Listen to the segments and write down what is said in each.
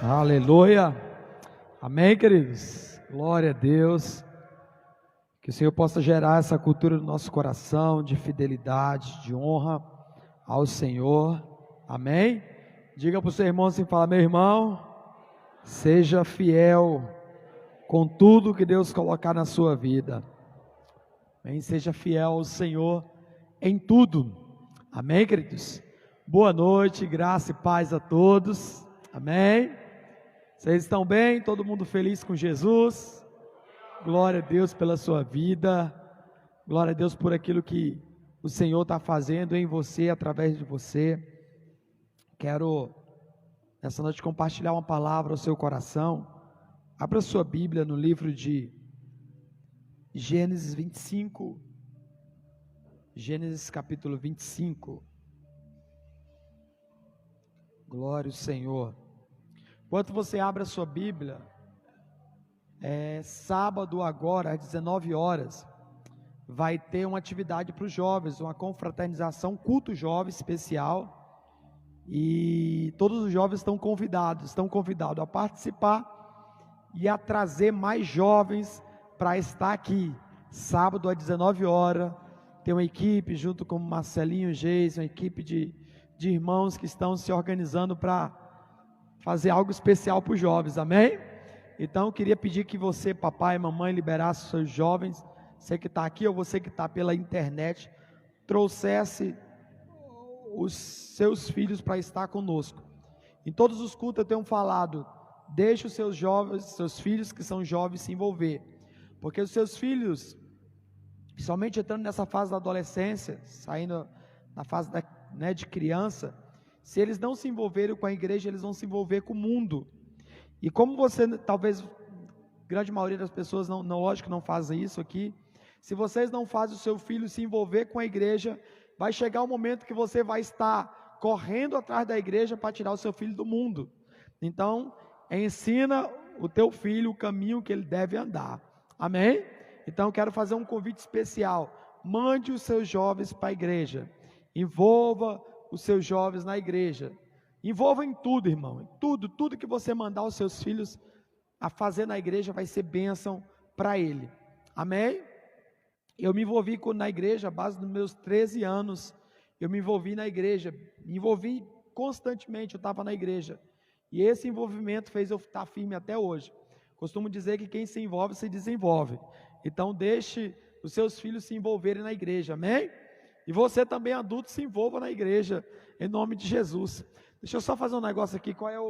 Aleluia. Amém, queridos? Glória a Deus. Que o Senhor possa gerar essa cultura no nosso coração de fidelidade, de honra ao Senhor. Amém? Diga para o seu irmão assim, fala, meu irmão, seja fiel com tudo que Deus colocar na sua vida. Amém? Seja fiel ao Senhor em tudo. Amém, queridos? Boa noite, graça e paz a todos. Amém? Vocês estão bem? Todo mundo feliz com Jesus? Glória a Deus pela sua vida. Glória a Deus por aquilo que o Senhor está fazendo em você, através de você. Quero, nessa noite, compartilhar uma palavra ao seu coração. Abra sua Bíblia no livro de Gênesis 25. Gênesis capítulo 25. Glória ao Senhor. Enquanto você abre a sua Bíblia, sábado agora, às 19 horas, vai ter uma atividade para os jovens, uma confraternização, culto jovem especial, e todos os jovens estão convidados a participar e a trazer mais jovens para estar aqui, sábado às 19 horas, tem uma equipe junto com o Marcelinho Geis, uma equipe de irmãos que estão se organizando para fazer algo especial para os jovens, amém? Então eu queria pedir que você, papai e mamãe, liberasse os seus jovens, você que está aqui ou você que está pela internet, trouxesse os seus filhos para estar conosco. Em todos os cultos eu tenho falado, deixe os seus jovens, seus filhos que são jovens se envolver, porque os seus filhos, principalmente entrando nessa fase da adolescência, saindo na fase de criança, se eles não se envolverem com a igreja, eles vão se envolver com o mundo. E como você, talvez, grande maioria das pessoas, lógico que não fazem isso aqui, se vocês não fazem o seu filho se envolver com a igreja, vai chegar um momento que você vai estar correndo atrás da igreja para tirar o seu filho do mundo. Então, ensina o teu filho o caminho que ele deve andar. Amém? Então, eu quero fazer um convite especial. Mande os seus jovens para a igreja. Envolva os seus jovens na igreja. Envolva em tudo, irmão. Em tudo que você mandar os seus filhos a fazer na igreja vai ser bênção para ele. Amém? Eu me envolvi na igreja, à base dos meus 13 anos. Eu me envolvi na igreja. Me envolvi constantemente, eu estava na igreja. E esse envolvimento fez eu estar firme até hoje. Costumo dizer que quem se envolve, se desenvolve. Então deixe os seus filhos se envolverem na igreja. Amém? E você também, adulto, se envolva na igreja, em nome de Jesus. Deixa eu só fazer um negócio aqui, qual é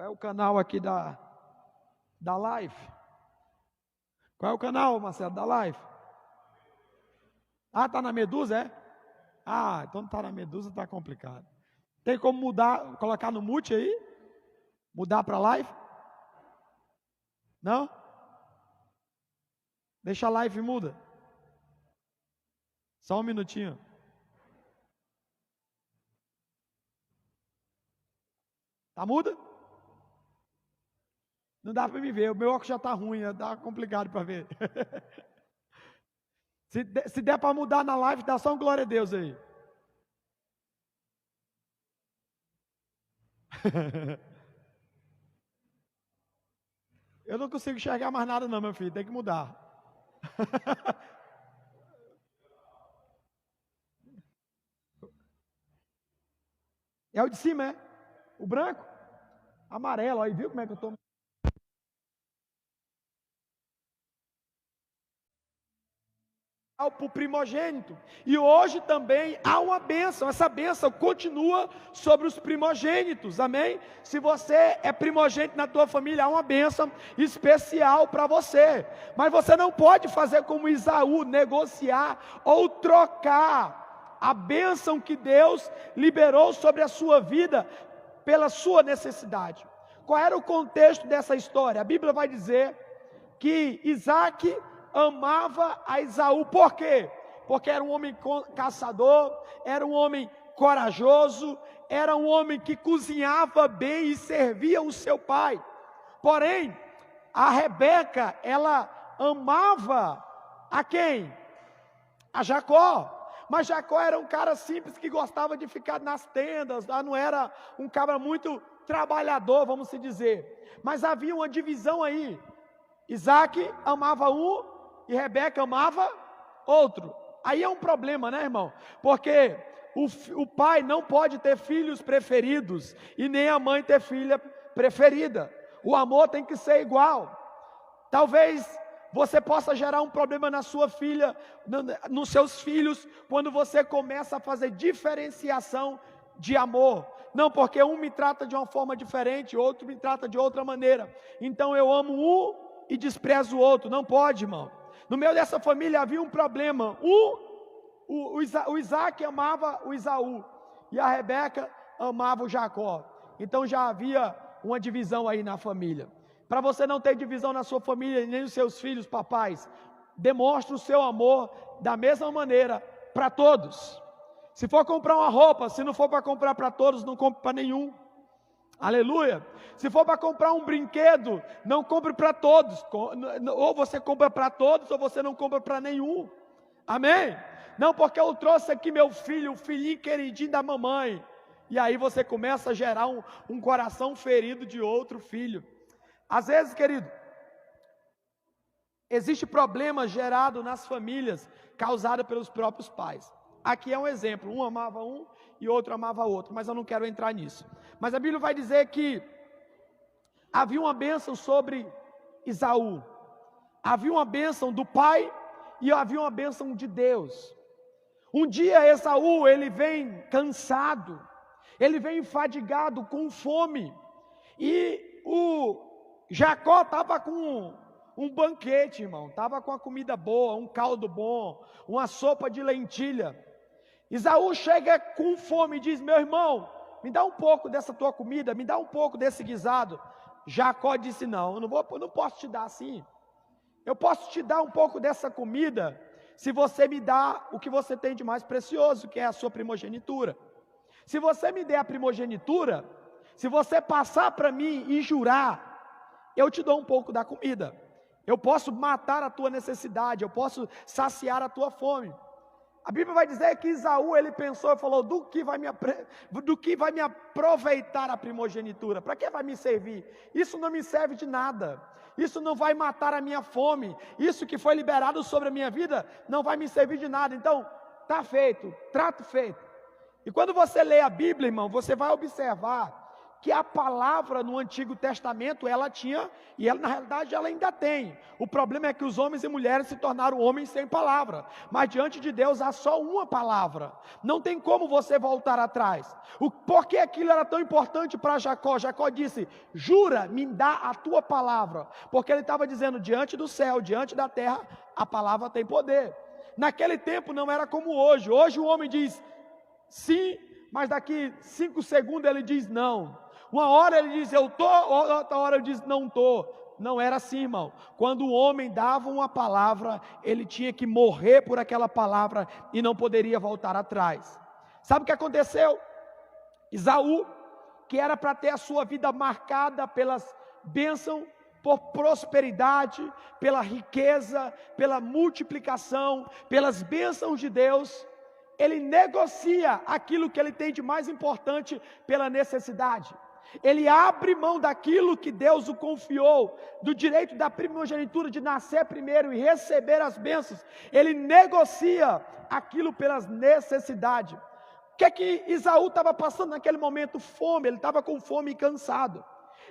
o canal aqui da live? Qual é o canal, Marcelo, da live? Ah, tá na Medusa, é? Ah, então não tá na Medusa, tá complicado. Tem como mudar, colocar no mute aí? Mudar para live? Não? Deixa a live muda. Só um minutinho. Tá muda? Não dá para me ver, o meu óculos já está ruim, está complicado para ver. Se der para mudar na live, dá só um glória a Deus aí. Eu não consigo enxergar mais nada não, meu filho, tem que mudar. É o de cima, é? O branco? Amarelo, aí viu como é que eu estou? Para o primogênito. E hoje também há uma bênção. Essa bênção continua sobre os primogênitos, amém? Se você é primogênito na tua família, há uma bênção especial para você. Mas você não pode fazer como Esaú, negociar ou trocar a bênção que Deus liberou sobre a sua vida pela sua necessidade. Qual era o contexto dessa história? A Bíblia vai dizer que Isaac amava a Esaú. Por quê? Porque era um homem caçador, era um homem corajoso, era um homem que cozinhava bem e servia o seu pai. Porém, a Rebeca, ela amava a quem? A Jacó. Mas Jacó era um cara simples que gostava de ficar nas tendas, não era um cara muito trabalhador, vamos se dizer. Mas havia uma divisão aí. Isaac amava um e Rebeca amava outro. Aí é um problema, né, irmão? Porque o pai não pode ter filhos preferidos e nem a mãe ter filha preferida. O amor tem que ser igual. Talvez você possa gerar um problema na sua filha, nos seus filhos, quando você começa a fazer diferenciação de amor. Não, porque um me trata de uma forma diferente, outro me trata de outra maneira. Então eu amo um e desprezo o outro. Não pode, irmão. No meio dessa família havia um problema. O Isaac amava o Esaú e a Rebeca amava o Jacó. Então já havia uma divisão aí na família. Para você não ter divisão na sua família, nem nos seus filhos, papais, demonstre o seu amor da mesma maneira para todos. Se for comprar uma roupa, se não for para comprar para todos, não compre para nenhum. Aleluia. Se for para comprar um brinquedo, não compre para todos. Ou você compra para todos, ou você não compra para nenhum. Amém? Não, porque eu trouxe aqui meu filho, o filhinho queridinho da mamãe. E aí você começa a gerar um coração ferido de outro filho. Às vezes, querido, existe problema gerado nas famílias, causado pelos próprios pais. Aqui é um exemplo, um amava um e outro amava outro, mas eu não quero entrar nisso. Mas a Bíblia vai dizer que havia uma bênção sobre Esaú. Havia uma bênção do pai e havia uma bênção de Deus. Um dia Esaú, ele vem cansado, ele vem fadigado, com fome, e o Jacó estava com um banquete, irmão, estava com a comida boa, um caldo bom, uma sopa de lentilha. Esaú chega com fome e diz: meu irmão, me dá um pouco dessa tua comida, me dá um pouco desse guisado. Jacó disse: não, eu não posso te dar assim. Eu posso te dar um pouco dessa comida, se você me dá o que você tem de mais precioso, que é a sua primogenitura. Se você me der a primogenitura, se você passar para mim e jurar, eu te dou um pouco da comida. Eu posso matar a tua necessidade, eu posso saciar a tua fome. A Bíblia vai dizer que Esaú, ele pensou e falou: do que vai me aproveitar a primogenitura? Para que vai me servir? Isso não me serve de nada. Isso não vai matar a minha fome. Isso que foi liberado sobre a minha vida não vai me servir de nada. Então, está feito, trato feito. E quando você lê a Bíblia, irmão, você vai observar que a palavra no Antigo Testamento, ela tinha, e ela, na realidade ela ainda tem. O problema é que os homens e mulheres se tornaram homens sem palavra. Mas diante de Deus há só uma palavra. Não tem como você voltar atrás. Por que aquilo era tão importante para Jacó? Jacó disse: jura, me dá a tua palavra. Porque ele estava dizendo: diante do céu, diante da terra, a palavra tem poder. Naquele tempo não era como hoje. Hoje o homem diz sim, mas daqui 5 segundos ele diz não. Uma hora ele diz eu estou, outra hora ele diz não estou. Não era assim, irmão. Quando o homem dava uma palavra, ele tinha que morrer por aquela palavra e não poderia voltar atrás. Sabe o que aconteceu? Esaú, que era para ter a sua vida marcada pelas bênçãos, por prosperidade, pela riqueza, pela multiplicação, pelas bênçãos de Deus, ele negocia aquilo que ele tem de mais importante pela necessidade. Ele abre mão daquilo que Deus o confiou, do direito da primogenitura, de nascer primeiro e receber as bênçãos. Ele negocia aquilo pelas necessidades. O que é que Esaú estava passando naquele momento? Fome, ele estava com fome e cansado.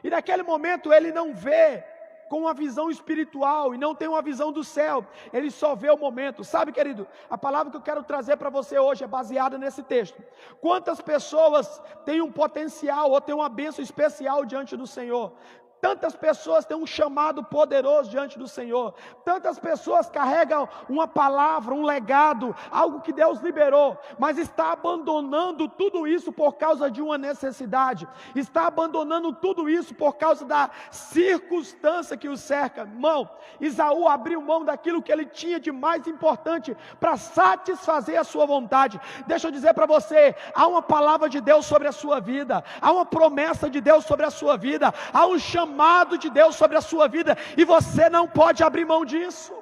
E naquele momento ele não vê com uma visão espiritual e não tem uma visão do céu, ele só vê o momento. Sabe, querido, a palavra que eu quero trazer para você hoje é baseada nesse texto. Quantas pessoas têm um potencial ou têm uma bênção especial diante do Senhor? Tantas pessoas têm um chamado poderoso diante do Senhor. Tantas pessoas carregam uma palavra, um legado, algo que Deus liberou, mas está abandonando tudo isso por causa de uma necessidade. Está abandonando tudo isso por causa da circunstância que o cerca. Irmão, Esaú abriu mão daquilo que ele tinha de mais importante para satisfazer a sua vontade. Deixa eu dizer para você, há uma palavra de Deus sobre a sua vida, há uma promessa de Deus sobre a sua vida, há um chamado de Deus sobre a sua vida, e você não pode abrir mão disso.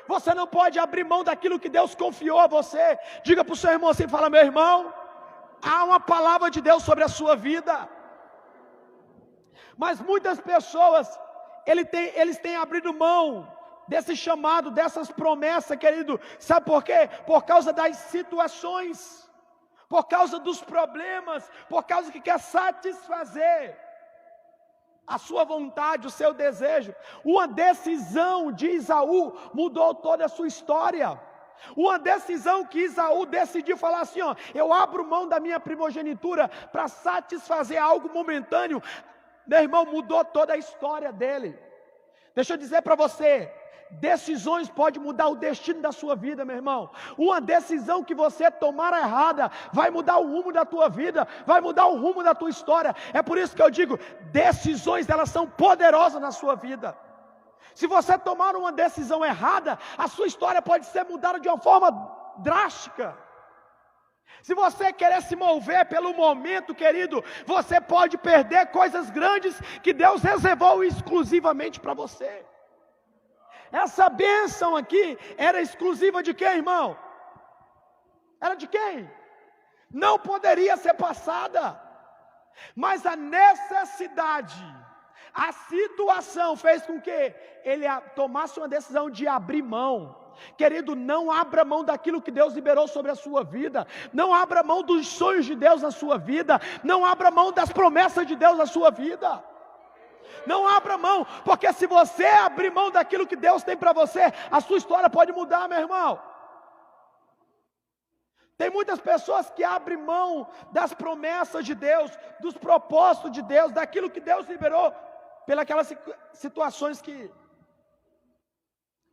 Você não pode abrir mão daquilo que Deus confiou a você. Diga para o seu irmão assim, fala: meu irmão, há uma palavra de Deus sobre a sua vida. Mas muitas pessoas, eles têm abrido mão desse chamado, dessas promessas, querido. Sabe por quê? Por causa das situações, por causa dos problemas, por causa que quer satisfazer a sua vontade, o seu desejo. Uma decisão de Esaú mudou toda a sua história. Uma decisão que Esaú decidiu falar assim, ó, eu abro mão da minha primogenitura para satisfazer algo momentâneo. Meu irmão, mudou toda a história dele. Deixa eu dizer para você, decisões podem mudar o destino da sua vida, meu irmão. Uma decisão que você tomar errada vai mudar o rumo da tua vida, vai mudar o rumo da tua história. É por isso que eu digo, decisões, elas são poderosas na sua vida. Se você tomar uma decisão errada, a sua história pode ser mudada de uma forma drástica. Se você querer se mover pelo momento, querido, você pode perder coisas grandes que Deus reservou exclusivamente para você. Essa bênção aqui era exclusiva de quem, irmão? Era de quem? Não poderia ser passada. Mas a necessidade, a situação fez com que ele tomasse uma decisão de abrir mão. Querido, não abra mão daquilo que Deus liberou sobre a sua vida. Não abra mão dos sonhos de Deus na sua vida. Não abra mão das promessas de Deus na sua vida. Não abra mão, porque se você abrir mão daquilo que Deus tem para você, a sua história pode mudar, meu irmão. Tem muitas pessoas que abrem mão das promessas de Deus, dos propósitos de Deus, daquilo que Deus liberou, pelas situações que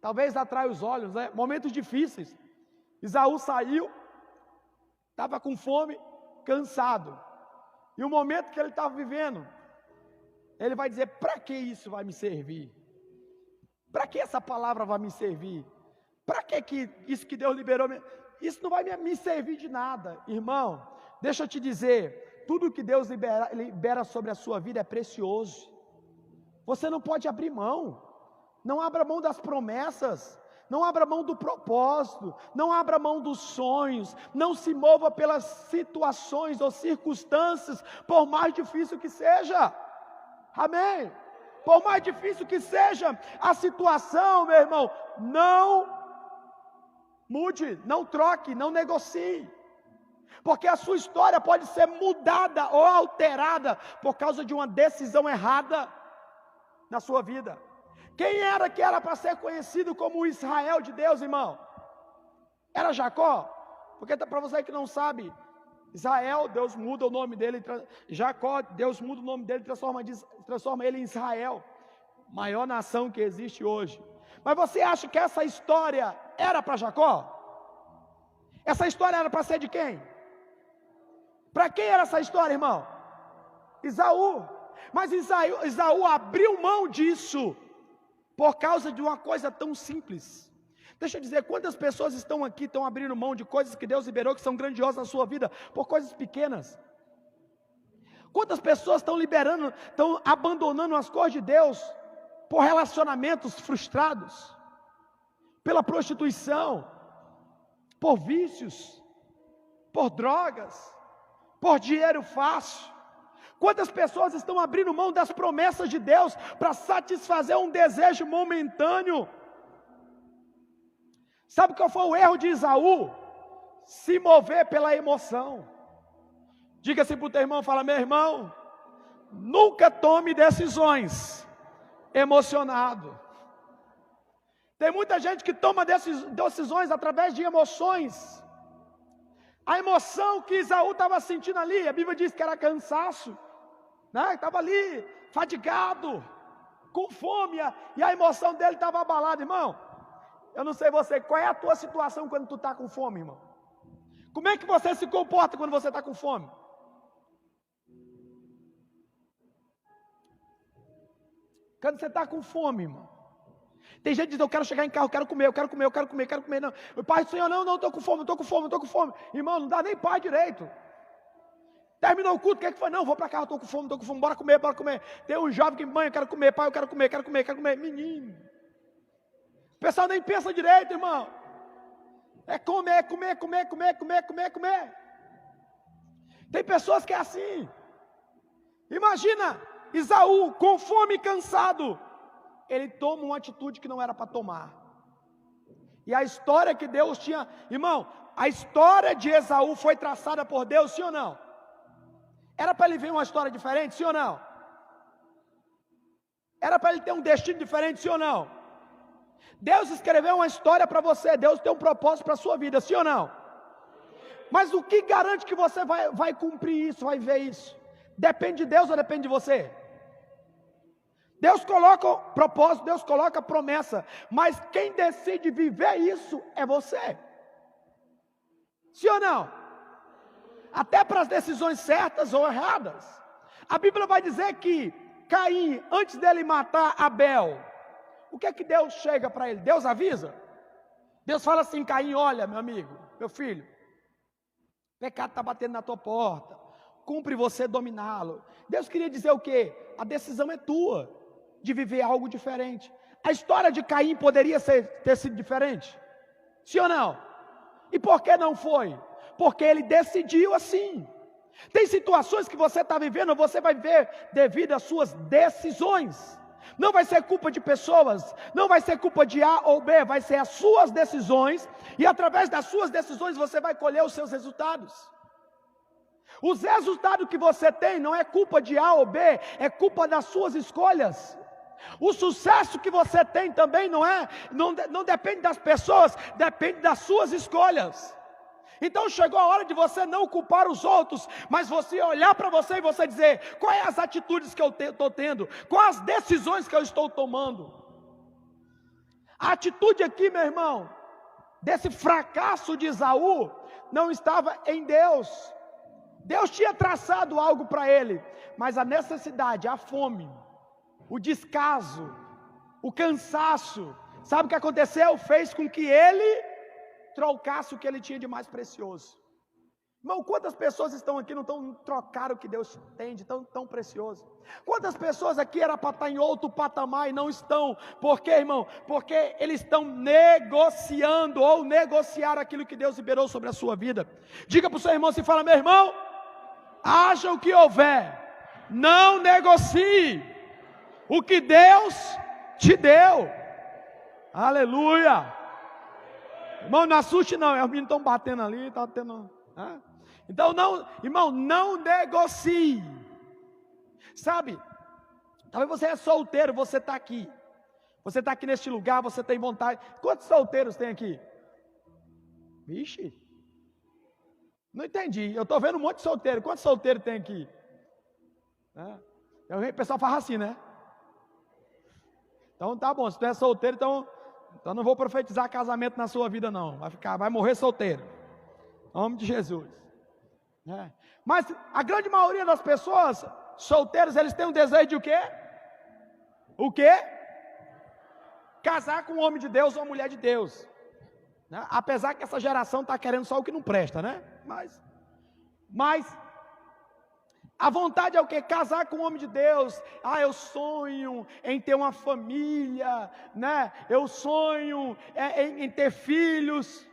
talvez atraem os olhos, né? Momentos difíceis. Esaú saiu, estava com fome, cansado. E o momento que ele estava vivendo, ele vai dizer, para que isso vai me servir? Para que essa palavra vai me servir? Para que isso que Deus liberou, isso não vai me servir de nada. Irmão, deixa eu te dizer, tudo que Deus libera sobre a sua vida é precioso. Você não pode abrir mão. Não abra mão das promessas, não abra mão do propósito, não abra mão dos sonhos, não se mova pelas situações ou circunstâncias, por mais difícil que seja. Amém? Por mais difícil que seja a situação, meu irmão, não mude, não troque, não negocie. Porque a sua história pode ser mudada ou alterada por causa de uma decisão errada na sua vida. Quem era que era para ser conhecido como o Israel de Deus, irmão? Era Jacó? Porque para você que não sabe, Israel, Deus muda o nome dele. Jacó, Deus muda o nome dele, transforma ele em Israel, maior nação que existe hoje. Mas você acha que essa história era para Jacó? Essa história era para ser de quem? Para quem era essa história, irmão? Esaú. Mas Esaú abriu mão disso por causa de uma coisa tão simples. Deixa eu dizer, quantas pessoas estão aqui, estão abrindo mão de coisas que Deus liberou, que são grandiosas na sua vida, por coisas pequenas? Quantas pessoas estão abandonando as coisas de Deus, por relacionamentos frustrados, pela prostituição, por vícios, por drogas, por dinheiro fácil? Quantas pessoas estão abrindo mão das promessas de Deus para satisfazer um desejo momentâneo? Sabe qual foi o erro de Esaú? Se mover pela emoção. Diga assim para o teu irmão, fala, meu irmão, nunca tome decisões emocionado. Tem muita gente que toma decisões através de emoções. A emoção que Esaú estava sentindo ali, a Bíblia diz que era cansaço, né? Estava ali, fadigado, com fome, e a emoção dele estava abalada. Irmão, eu não sei você, qual é a tua situação quando tu está com fome, irmão? Como é que você se comporta quando você está com fome? Quando você está com fome, irmão, tem gente que diz, eu quero chegar em casa, eu quero comer, não. O pai do Senhor, não, estou com fome. Irmão, não dá nem paz direito. Terminou o culto, o que foi? Não, vou para casa, estou com fome, bora comer. Tem um jovem que, mãe, eu quero comer, pai, eu quero comer. Menino, o pessoal nem pensa direito, irmão. É comer. Tem pessoas que é assim. Imagina, Esaú, com fome e cansado, ele toma uma atitude que não era para tomar. E a história que Deus tinha, irmão, a história de Esaú foi traçada por Deus, sim ou não? Era para ele ver uma história diferente, sim ou não? Era para ele ter um destino diferente, sim ou não? Deus escreveu uma história para você, Deus tem um propósito para a sua vida, sim ou não? Mas o que garante que você vai cumprir isso, vai ver isso? Depende de Deus ou depende de você? Deus coloca o propósito, Deus coloca a promessa, mas quem decide viver isso é você. Sim ou não? Até para as decisões certas ou erradas. A Bíblia vai dizer que Caim, antes dele matar Abel, o que é que Deus chega para ele? Deus avisa? Deus fala assim: Caim, olha, meu amigo, meu filho, o pecado está batendo na tua porta, cumpre você dominá-lo. Deus queria dizer o quê? A decisão é tua, de viver algo diferente. A história de Caim poderia ter sido diferente? Sim ou não? E por que não foi? Porque ele decidiu assim. Tem situações que você está vivendo, você vai viver devido às suas decisões. Não vai ser culpa de pessoas, não vai ser culpa de A ou B, vai ser as suas decisões, e através das suas decisões você vai colher os seus resultados. Os resultados que você tem não é culpa de A ou B, é culpa das suas escolhas. O sucesso que você tem também não depende das pessoas, depende das suas escolhas. Então chegou a hora de você não culpar os outros, mas você olhar para você e você dizer: quais as atitudes que eu estou tendo, quais as decisões que eu estou tomando. A atitude aqui, meu irmão, desse fracasso de Esaú, não estava em Deus. Deus tinha traçado algo para ele, mas a necessidade, a fome, o descaso, o cansaço, sabe o que aconteceu? Fez com que ele trocasse o que ele tinha de mais precioso. Irmão, quantas pessoas estão aqui não trocaram o que Deus tem de tão precioso? Quantas pessoas aqui era para estar em outro patamar e não estão? Por quê, irmão? Porque eles estão negociando ou negociaram aquilo que Deus liberou sobre a sua vida. Diga para o seu irmão, se fala: meu irmão, haja o que houver, não negocie o que Deus te deu. Aleluia. Irmão, não assuste não, os meninos estão batendo ali, está tendo... Então não, irmão, não negocie. Sabe, talvez você é solteiro, você está aqui. Você está aqui neste lugar, você tem vontade. Quantos solteiros tem aqui? Vixe, não entendi, eu estou vendo um monte de solteiro. Quantos solteiros tem aqui? O pessoal fala assim, né? Então tá bom, se tu é solteiro, então não vou profetizar casamento na sua vida não, vai morrer solteiro, em nome de Jesus. Mas a grande maioria das pessoas solteiras, eles têm um desejo de o quê? O quê? Casar com um homem de Deus ou uma mulher de Deus, né? Apesar que essa geração está querendo só o que não presta, né? Mas a vontade é o quê? Casar com um homem de Deus. Eu sonho em ter uma família, né? Eu sonho em ter filhos.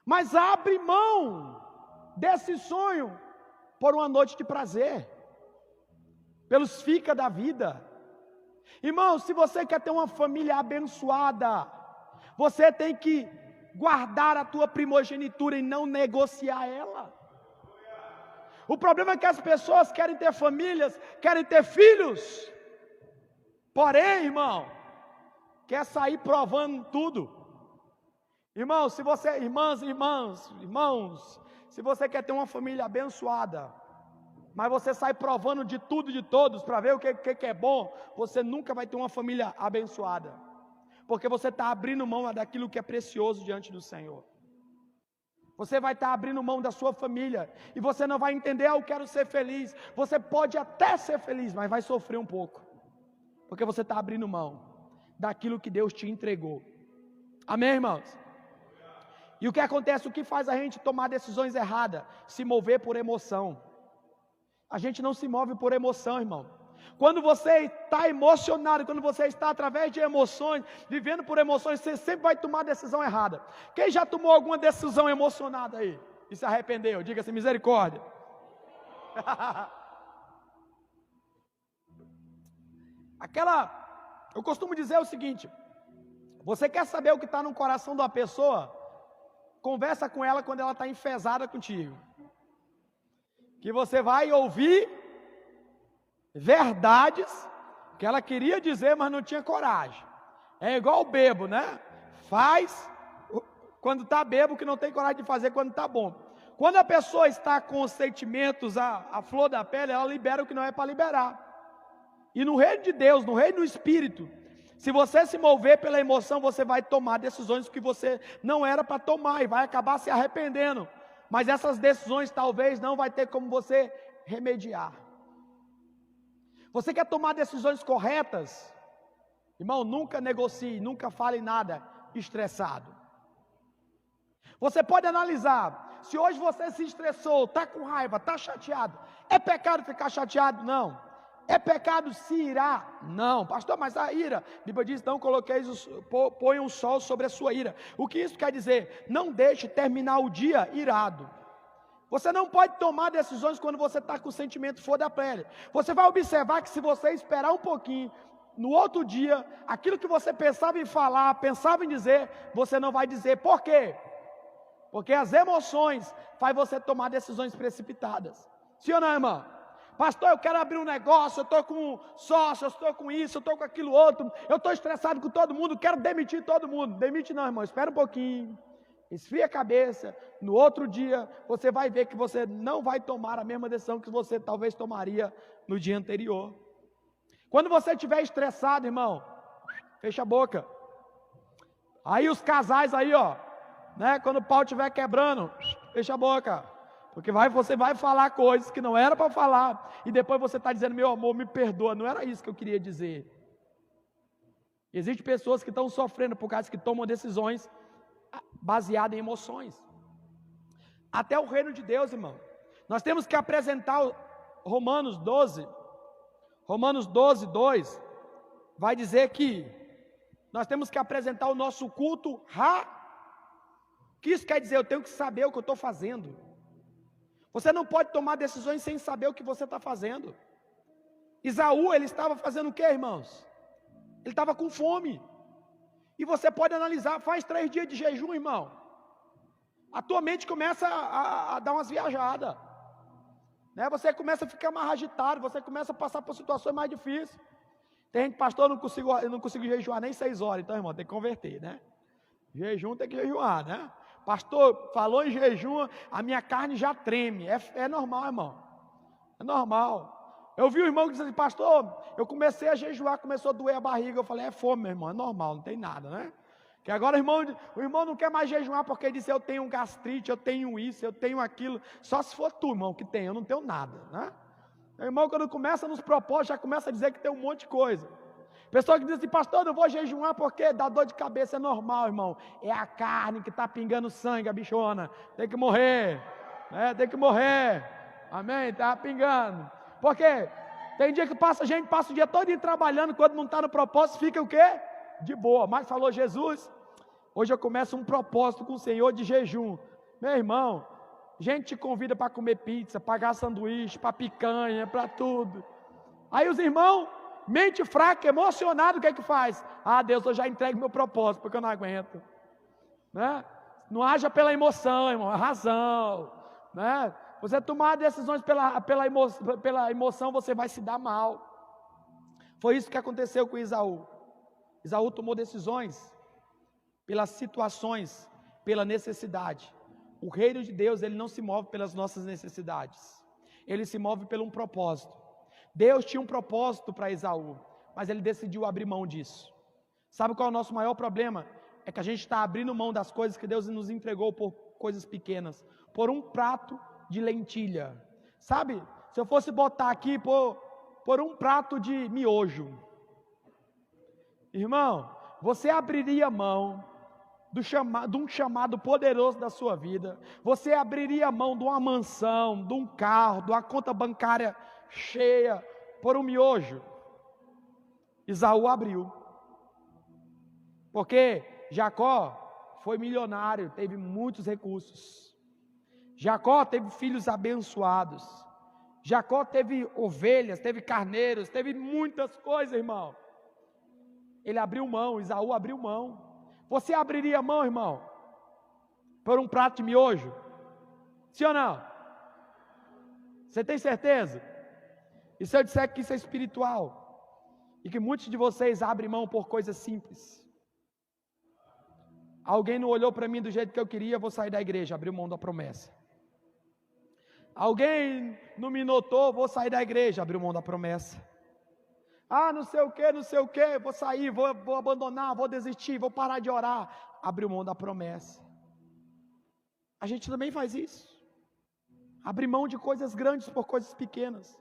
Mas abre mão desse sonho por uma noite de prazer, pelos fica da vida. Irmão, se você quer ter uma família abençoada, você tem que guardar a tua primogenitura e não negociar ela. O problema é que as pessoas querem ter famílias, querem ter filhos, porém, irmão, quer sair provando tudo. Irmão, se você, irmãos, se você quer ter uma família abençoada, mas você sai provando de tudo e de todos para ver o que é bom, você nunca vai ter uma família abençoada, porque você está abrindo mão daquilo que é precioso diante do Senhor. Você vai estar abrindo mão da sua família, e você não vai entender: eu quero ser feliz. Você pode até ser feliz, mas vai sofrer um pouco, porque você está abrindo mão daquilo que Deus te entregou. Amém, irmãos? E o que acontece, o que faz a gente tomar decisões erradas? Se mover por emoção. A gente não se move por emoção, irmão. Quando você está emocionado, quando você está através de emoções, vivendo por emoções, você sempre vai tomar decisão errada. Quem já tomou alguma decisão emocionada aí e se arrependeu? Diga-se misericórdia. Eu costumo dizer o seguinte: você quer saber o que está no coração de uma pessoa? Conversa com ela quando ela está enfesada contigo, que você vai ouvir verdades que ela queria dizer, mas não tinha coragem. É igual o bebo, né? Faz quando está bebo, que não tem coragem de fazer quando está bom. Quando a pessoa está com os sentimentos à flor da pele, ela libera o que não é para liberar. E no reino de Deus, no reino do Espírito, se você se mover pela emoção, você vai tomar decisões que você não era para tomar e vai acabar se arrependendo. Mas essas decisões talvez não vai ter como você remediar. Você quer tomar decisões corretas? Irmão, nunca negocie, nunca fale nada estressado. Você pode analisar, se hoje você se estressou, está com raiva, está chateado, é pecado ficar chateado? Não. É pecado se irar? Não. Pastor, mas a ira, a Bíblia diz, não põe um sol sobre a sua ira. O que isso quer dizer? Não deixe terminar o dia irado. Você não pode tomar decisões quando você está com o sentimento flor da pele. Você vai observar que se você esperar um pouquinho, no outro dia, aquilo que você pensava em falar, pensava em dizer, você não vai dizer. Por quê? Porque as emoções fazem você tomar decisões precipitadas. Sim ou não, irmão? Pastor, eu quero abrir um negócio, eu estou com sócio, eu estou com isso, eu estou com aquilo outro, eu estou estressado com todo mundo, quero demitir todo mundo. Demite não, irmão, espera um pouquinho, esfria a cabeça, no outro dia você vai ver que você não vai tomar a mesma decisão que você talvez tomaria no dia anterior. Quando você estiver estressado, irmão, fecha a boca. Aí os casais aí, ó, né, quando o pau estiver quebrando, fecha a boca. Porque você vai falar coisas que não era para falar, e depois você está dizendo, meu amor, me perdoa, não era isso que eu queria dizer. Existem pessoas que estão sofrendo por causa que tomam decisões baseadas em emoções. Até o reino de Deus, irmão. Nós temos que apresentar Romanos 12, 2, vai dizer que nós temos que apresentar o nosso culto. O que isso quer dizer? Eu tenho que saber o que eu estou fazendo. Você não pode tomar decisões sem saber o que você está fazendo. Esaú, ele estava fazendo o que, irmãos? Ele estava com fome. E você pode analisar, faz 3 dias de jejum, irmão. A tua mente começa a dar umas viajadas. Né? Você começa a ficar mais agitado, você começa a passar por situações mais difíceis. Tem gente, pastor, eu não consigo jejuar nem 6 horas, então, irmão, tem que converter, né? Jejum tem que jejuar, né? Pastor, falou em jejum, a minha carne já treme. É normal, irmão. É normal. Eu vi o irmão que disse assim, pastor, eu comecei a jejuar, começou a doer a barriga. Eu falei, é fome, meu irmão, é normal, não tem nada, né? Que agora o irmão não quer mais jejuar porque ele disse, eu tenho gastrite, eu tenho isso, eu tenho aquilo. Só se for tu, irmão, que tem, eu não tenho nada, né? O irmão, quando começa nos propósitos, já começa a dizer que tem um monte de coisa. Pessoa que diz assim, pastor, eu vou jejuar porque dá dor de cabeça, é normal, irmão. É a carne que está pingando sangue, a bichona. Tem que morrer, né? Tem que morrer. Amém? Está pingando. Por quê? Tem dia que a gente passa o dia todo trabalhando, quando não está no propósito, fica o quê? De boa. Mas falou Jesus, hoje eu começo um propósito com o Senhor de jejum. Meu irmão, gente te convida para comer pizza, pagar sanduíche, para picanha, para tudo. Aí os irmãos, mente fraca, emocionado, o que é que faz? Ah, Deus, eu já entrego meu propósito, porque eu não aguento. Né? Não haja pela emoção, irmão, é razão. Né? Você tomar decisões pela emoção, você vai se dar mal. Foi isso que aconteceu com Esaú. Esaú tomou decisões pelas situações, pela necessidade. O reino de Deus, ele não se move pelas nossas necessidades. Ele se move por um propósito. Deus tinha um propósito para Esaú, mas ele decidiu abrir mão disso. Sabe qual é o nosso maior problema? É que a gente está abrindo mão das coisas que Deus nos entregou por coisas pequenas, por um prato de lentilha. Sabe, se eu fosse botar aqui por um prato de miojo, irmão, você abriria mão de um chamado poderoso da sua vida, você abriria mão de uma mansão, de um carro, de uma conta bancária cheia, por um miojo? Esaú abriu, porque Jacó foi milionário, teve muitos recursos. Jacó teve filhos abençoados. Jacó teve ovelhas, teve carneiros, teve muitas coisas, irmão. Ele abriu mão, Esaú abriu mão. Você abriria mão, irmão, por um prato de miojo? Sim ou não? Você tem certeza? E se eu disser que isso é espiritual? E que muitos de vocês abrem mão por coisas simples? Alguém não olhou para mim do jeito que eu queria, eu vou sair da igreja, abriu mão da promessa. Alguém não me notou, vou sair da igreja, abriu mão da promessa. Ah, não sei o que, vou sair, vou abandonar, vou desistir, vou parar de orar, abriu mão da promessa. A gente também faz isso. Abre mão de coisas grandes por coisas pequenas.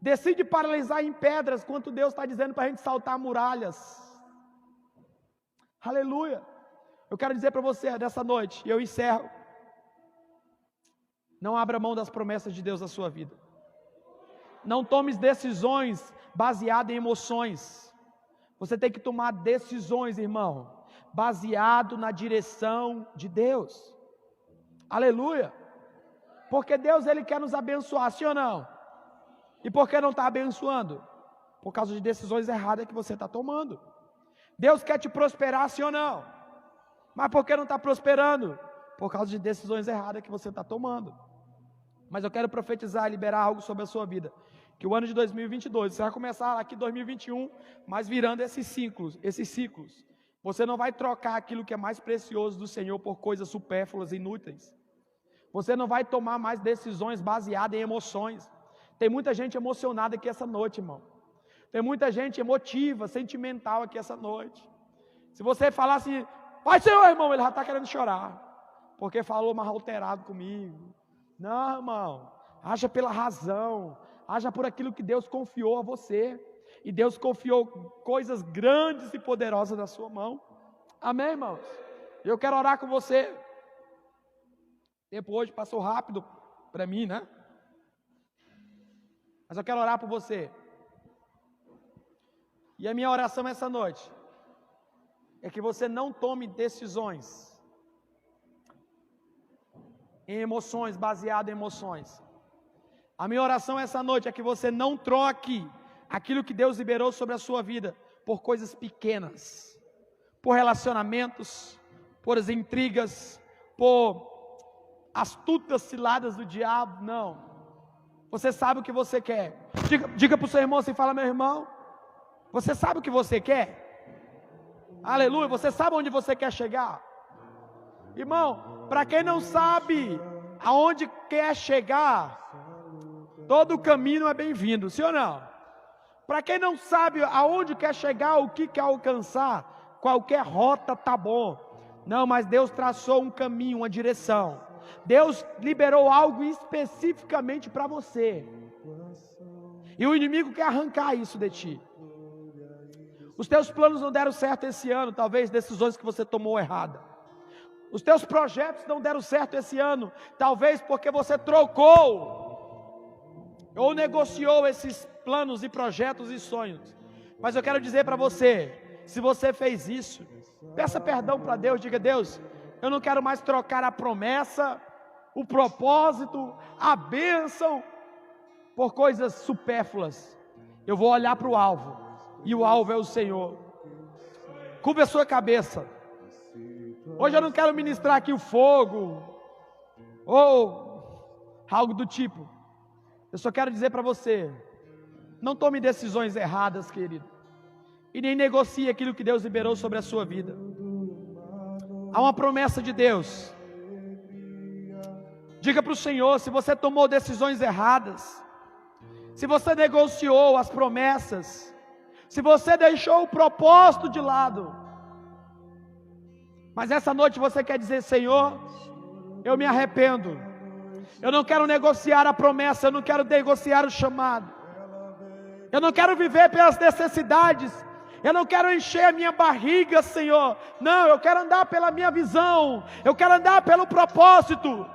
Decide paralisar em pedras, quanto Deus está dizendo para a gente saltar muralhas. Aleluia. Eu quero dizer para você nessa noite, e eu encerro. Não abra mão das promessas de Deus na sua vida. Não tome decisões baseadas em emoções. Você tem que tomar decisões, irmão, baseado na direção de Deus. Aleluia. Porque Deus, Ele quer nos abençoar, sim ou não? E por que não está abençoando? Por causa de decisões erradas que você está tomando. Deus quer te prosperar, sim ou não? Mas por que não está prosperando? Por causa de decisões erradas que você está tomando. Mas eu quero profetizar e liberar algo sobre a sua vida. Que o ano de 2022, você vai começar aqui em 2021, mas virando esses ciclos. Você não vai trocar aquilo que é mais precioso do Senhor por coisas supérfluas e inúteis. Você não vai tomar mais decisões baseadas em emoções. Tem muita gente emocionada aqui essa noite, irmão. Tem muita gente emotiva, sentimental aqui essa noite. Se você falar assim, vai Senhor, irmão, ele já está querendo chorar. Porque falou mal alterado comigo. Não, irmão, haja pela razão. Haja por aquilo que Deus confiou a você. E Deus confiou coisas grandes e poderosas na sua mão. Amém, irmãos? Eu quero orar com você. O tempo hoje passou rápido para mim, né? Mas eu quero orar por você. E a minha oração essa noite é que você não tome decisões em emoções, baseado em emoções. A minha oração essa noite é que você não troque aquilo que Deus liberou sobre a sua vida por coisas pequenas, por relacionamentos, por as intrigas, por astutas ciladas do diabo. Não. Você sabe o que você quer. Diga para o seu irmão assim, fala, meu irmão, você sabe o que você quer? Aleluia, você sabe onde você quer chegar? Irmão, para quem não sabe aonde quer chegar, todo o caminho é bem-vindo, sim ou não? Para quem não sabe aonde quer chegar, o que quer alcançar, qualquer rota tá bom. Não, mas Deus traçou um caminho, uma direção. Deus liberou algo especificamente para você. E o inimigo quer arrancar isso de ti. Os teus planos não deram certo esse ano, talvez decisões que você tomou errada. Os teus projetos não deram certo esse ano, talvez porque você trocou ou negociou esses planos e projetos e sonhos. Mas eu quero dizer para você, se você fez isso, peça perdão para Deus, diga, Deus, eu não quero mais trocar a promessa, o propósito, a bênção, por coisas supérfluas. Eu vou olhar para o alvo, e o alvo é o Senhor. Curva a sua cabeça. Hoje eu não quero ministrar aqui o fogo, ou algo do tipo. Eu só quero dizer para você, não tome decisões erradas, querido, e nem negocie aquilo que Deus liberou sobre a sua vida. Há uma promessa de Deus. Diga para o Senhor, se você tomou decisões erradas, se você negociou as promessas, se você deixou o propósito de lado, mas essa noite você quer dizer, Senhor, eu me arrependo, eu não quero negociar a promessa, eu não quero negociar o chamado, eu não quero viver pelas necessidades, eu não quero encher a minha barriga, Senhor, não, eu quero andar pela minha visão, eu quero andar pelo propósito.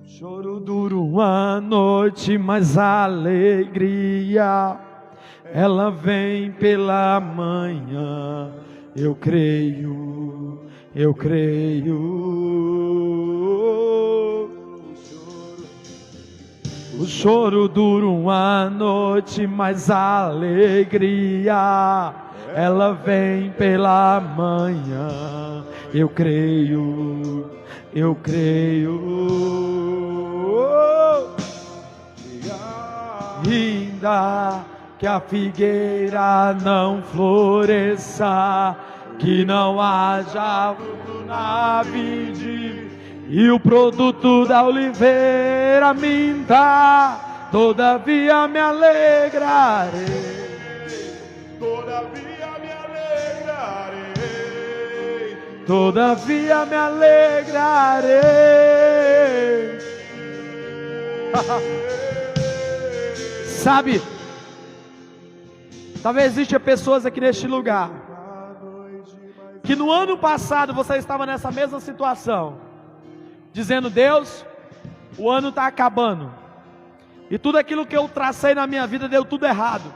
Choro duro uma noite, mas a alegria, ela vem pela manhã. Eu creio, eu creio. O choro dura uma noite, mas a alegria, ela vem pela manhã. Eu creio, eu creio. Ainda que a figueira não floresça, que não haja fruto na vide, e o produto da oliveira minta, todavia me alegrarei. Todavia me alegrarei. Todavia me alegrarei. Sabe, talvez existam pessoas aqui neste lugar que no ano passado você estava nessa mesma situação, dizendo: Deus, o ano está acabando, e tudo aquilo que eu tracei na minha vida deu tudo errado.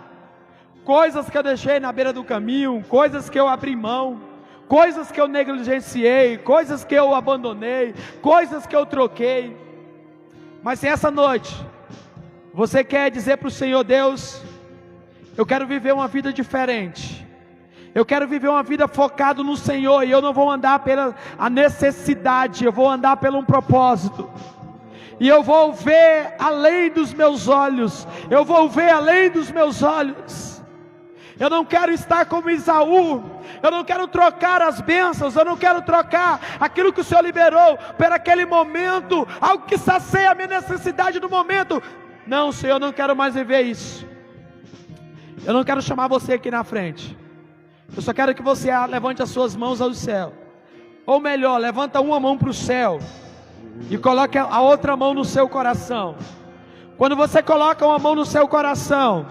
Coisas que eu deixei na beira do caminho, coisas que eu abri mão, coisas que eu negligenciei, coisas que eu abandonei, coisas que eu troquei. Mas se essa noite você quer dizer para o Senhor: Deus, eu quero viver uma vida diferente, eu quero viver uma vida focado no Senhor, e eu não vou andar pela a necessidade, eu vou andar pelo um propósito, e eu vou ver além dos meus olhos, eu vou ver além dos meus olhos. Eu não quero estar como Esaú, eu não quero trocar as bênçãos, eu não quero trocar aquilo que o Senhor liberou por aquele momento, algo que sacia a minha necessidade do momento. Não, Senhor, eu não quero mais viver isso. Eu não quero chamar você aqui na frente, eu só quero que você levante as suas mãos ao céu, ou melhor, levanta uma mão para o céu e coloque a outra mão no seu coração. Quando você coloca uma mão no seu coração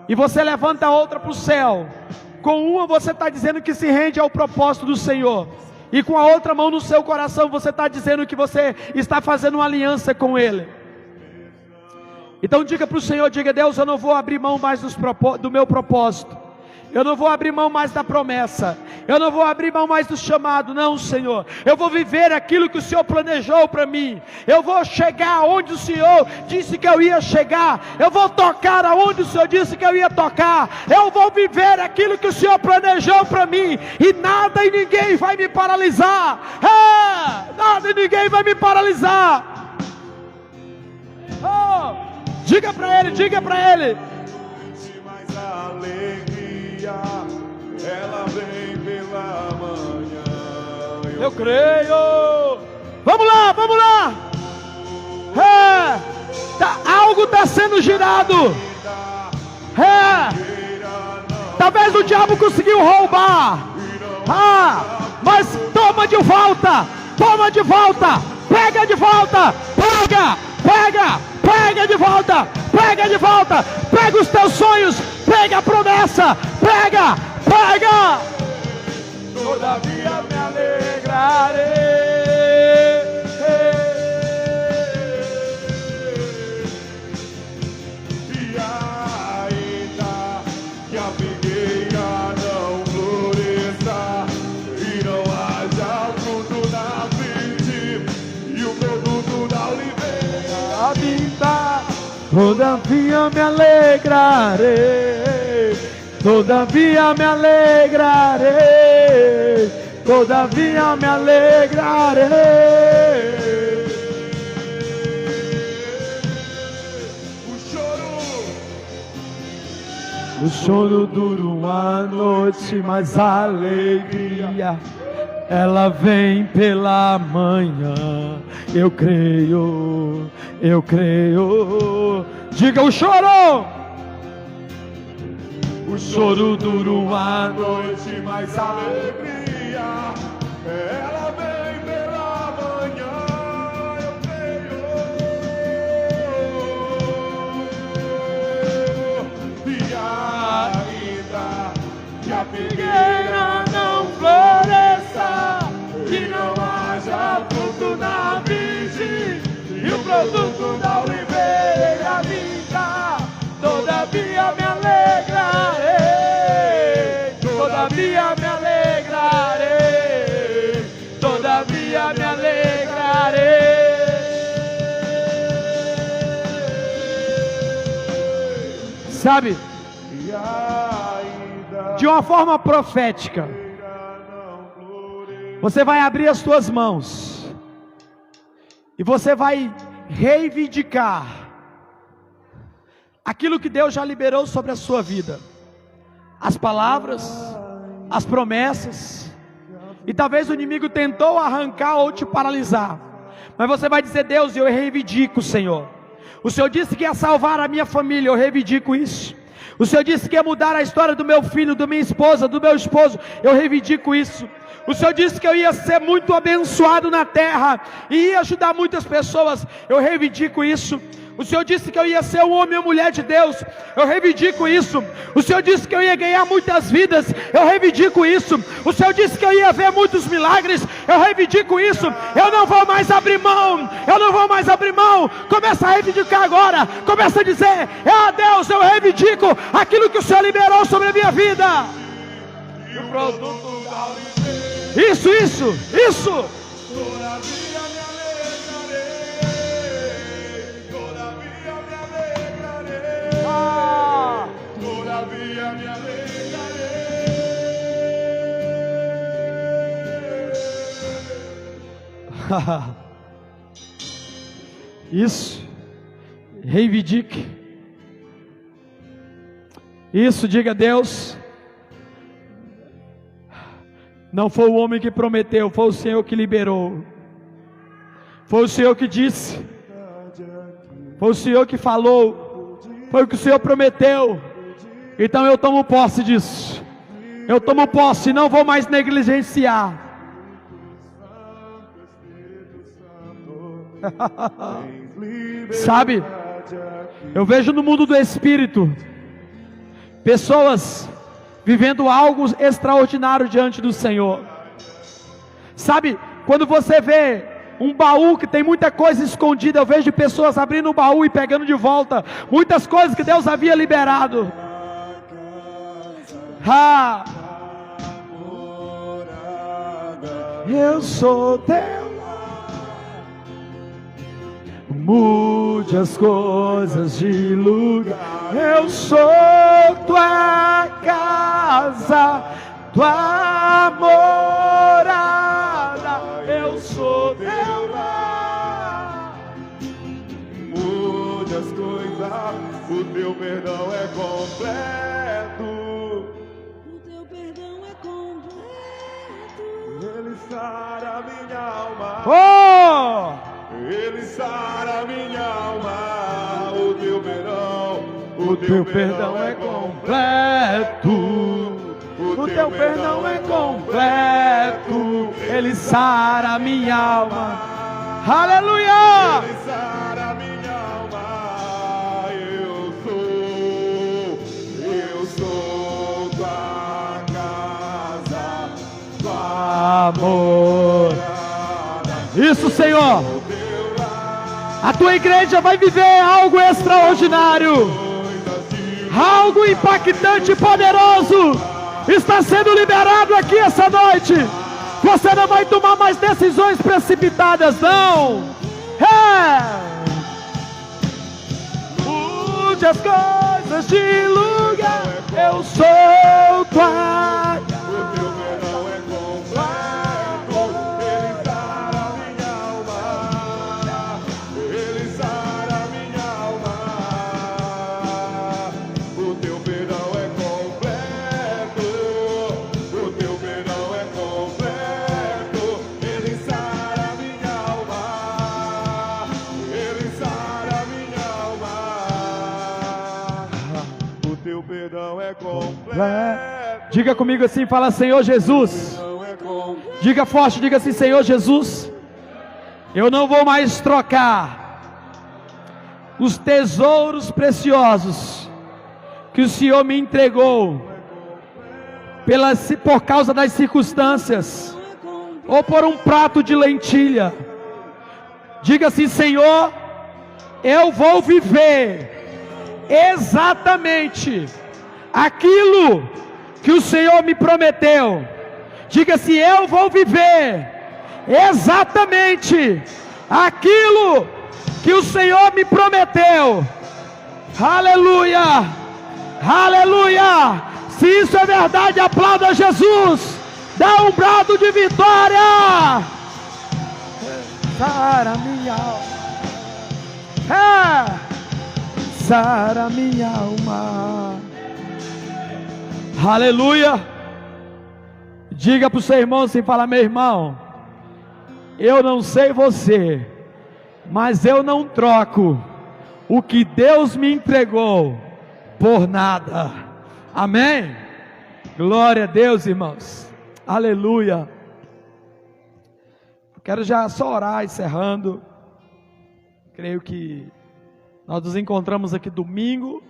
e você levanta a outra para o céu, com uma você está dizendo que se rende ao propósito do Senhor, e com a outra mão no seu coração você está dizendo que você está fazendo uma aliança com Ele. Então diga para o Senhor, diga: Deus, eu não vou abrir mão mais do meu propósito, eu não vou abrir mão mais da promessa, eu não vou abrir mão mais do chamado. Não, Senhor, eu vou viver aquilo que o Senhor planejou para mim, eu vou chegar onde o Senhor disse que eu ia chegar, eu vou tocar aonde o Senhor disse que eu ia tocar, eu vou viver aquilo que o Senhor planejou para mim, e nada e ninguém vai me paralisar. Nada e ninguém vai me paralisar. Diga para Ele, diga para Ele. Mas a alegria, ela vem pela manhã. Eu creio. Vamos lá, vamos lá. Algo está sendo girado. Talvez o diabo conseguiu roubar. Mas toma de volta. Toma de volta. Pega de volta. Pega, pega. Pega de volta, pega de volta, pega os teus sonhos, pega a promessa, pega, pega. Todavia me alegrarei. E ainda que a figueira não floresça, e não haja fruto na vide, e o produto da oliveira minta, Todavia me alegrarei, todavia me alegrarei, todavia me alegrarei. O choro dura uma noite, mas a alegria, ela vem pela manhã. Eu creio, eu creio. Diga: o choro. O choro dura uma noite, mas a alegria, ela vem pela manhã. Eu creio. E ainda que a figueira não floresça, que não haja fruto na vide, e o produto da oliveira minta, todavia me alegrarei, todavia me alegrarei, todavia me alegrarei. Sabe? De uma forma profética, você vai abrir as suas mãos e você vai reivindicar aquilo que Deus já liberou sobre a sua vida, as palavras, as promessas. E talvez o inimigo tentou arrancar ou te paralisar, mas você vai dizer: Deus, eu reivindico, Senhor. O Senhor disse que ia salvar a minha família, eu reivindico isso. O Senhor disse que ia mudar a história do meu filho, da minha esposa, do meu esposo, eu reivindico isso. O Senhor disse que eu ia ser muito abençoado na terra e ia ajudar muitas pessoas, eu reivindico isso. O Senhor disse que eu ia ser um homem e uma mulher de Deus, eu reivindico isso. O Senhor disse que eu ia ganhar muitas vidas, eu reivindico isso. O Senhor disse que eu ia ver muitos milagres, eu reivindico isso. Eu não vou mais abrir mão, eu não vou mais abrir mão. Começa a reivindicar agora, começa a dizer: Deus, eu reivindico aquilo que o Senhor liberou sobre a minha vida. Isso. Todavía me alegraré. Isso. Reivindique. Isso, diga: Deus, não foi o homem que prometeu, foi o Senhor que liberou. Foi o Senhor que disse. Foi o Senhor que falou. Foi o que o Senhor prometeu. Então eu tomo posse disso. Eu tomo posse e não vou mais negligenciar. Sabe, eu vejo no mundo do Espírito pessoas vivendo algo extraordinário diante do Senhor. Sabe, quando você vê um baú que tem muita coisa escondida, eu vejo pessoas abrindo o baú e pegando de volta muitas coisas que Deus havia liberado. Eu sou teu. Mude as coisas de lugar. Eu sou tua casa, tua morada. Eu sou teu lar. Mude as coisas, o teu perdão é completo. O teu perdão é completo. Ele sara minha alma. Oh! Ele sara minha alma. O teu perdão é completo. O teu perdão é completo. Ele sara minha alma. Aleluia! Ele sara minha alma. Eu sou tua casa, tua amor. Isso, Senhor. A tua igreja vai viver algo extraordinário, algo impactante e poderoso está sendo liberado aqui essa noite. Você não vai tomar mais decisões precipitadas, não. Mude as coisas de lugar. Eu sou tua. Diga comigo assim, fala: Senhor Jesus. Diga forte, diga assim: Senhor Jesus, eu não vou mais trocar os tesouros preciosos que o Senhor me entregou por causa das circunstâncias ou por um prato de lentilha. Diga assim: Senhor, eu vou viver exatamente aquilo que o Senhor me prometeu. Diga assim: eu vou viver exatamente aquilo que o Senhor me prometeu. Aleluia! Aleluia! Se isso é verdade, aplauda Jesus. Dá um brado de vitória. Sara minha alma. Sara minha alma. Aleluia. Diga para o seu irmão assim, fala: meu irmão, eu não sei você, mas eu não troco o que Deus me entregou por nada. Amém? Glória a Deus, irmãos. Aleluia. Quero já só orar, encerrando. Creio que nós nos encontramos aqui domingo,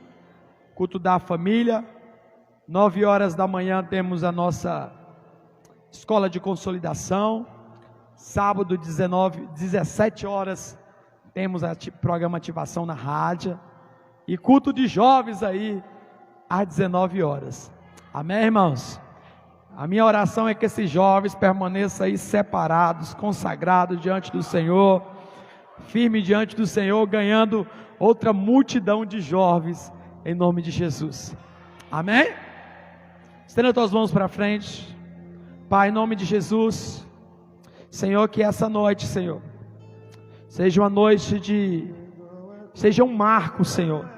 culto da família. 9 horas da manhã temos a nossa escola de consolidação. Sábado 17 horas temos a programa Ativação na rádio. E culto de jovens aí às 19 horas. Amém, irmãos? A minha oração é que esses jovens permaneçam aí separados, consagrados diante do Senhor, firme diante do Senhor, ganhando outra multidão de jovens, em nome de Jesus. Amém? Estenda as tuas mãos para frente. Pai, em nome de Jesus, Senhor, que essa noite, Senhor, seja uma noite seja um marco, Senhor.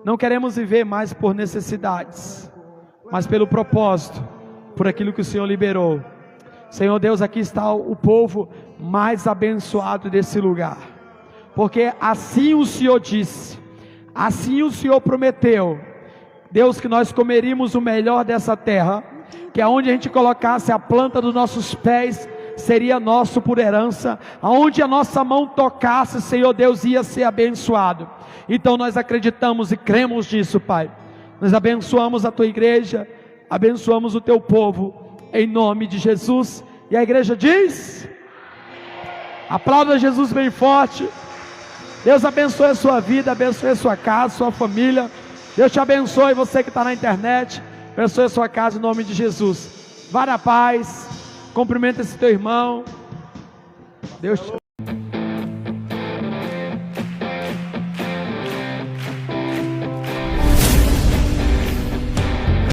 Não queremos viver mais por necessidades, mas pelo propósito, por aquilo que o Senhor liberou. Senhor Deus, aqui está o povo mais abençoado desse lugar, porque assim o Senhor disse, assim o Senhor prometeu, Deus, que nós comeríamos o melhor dessa terra, que aonde a gente colocasse a planta dos nossos pés, seria nosso por herança, aonde a nossa mão tocasse, Senhor Deus, ia ser abençoado. Então nós acreditamos e cremos nisso, Pai. Nós abençoamos a Tua igreja, abençoamos o Teu povo, em nome de Jesus. E a igreja diz: aplauda Jesus bem forte. Deus abençoe a sua vida, abençoe a sua casa, sua família. Deus te abençoe, você que está na internet, abençoe a sua casa em nome de Jesus. Vá na paz, cumprimenta esse teu irmão. Deus te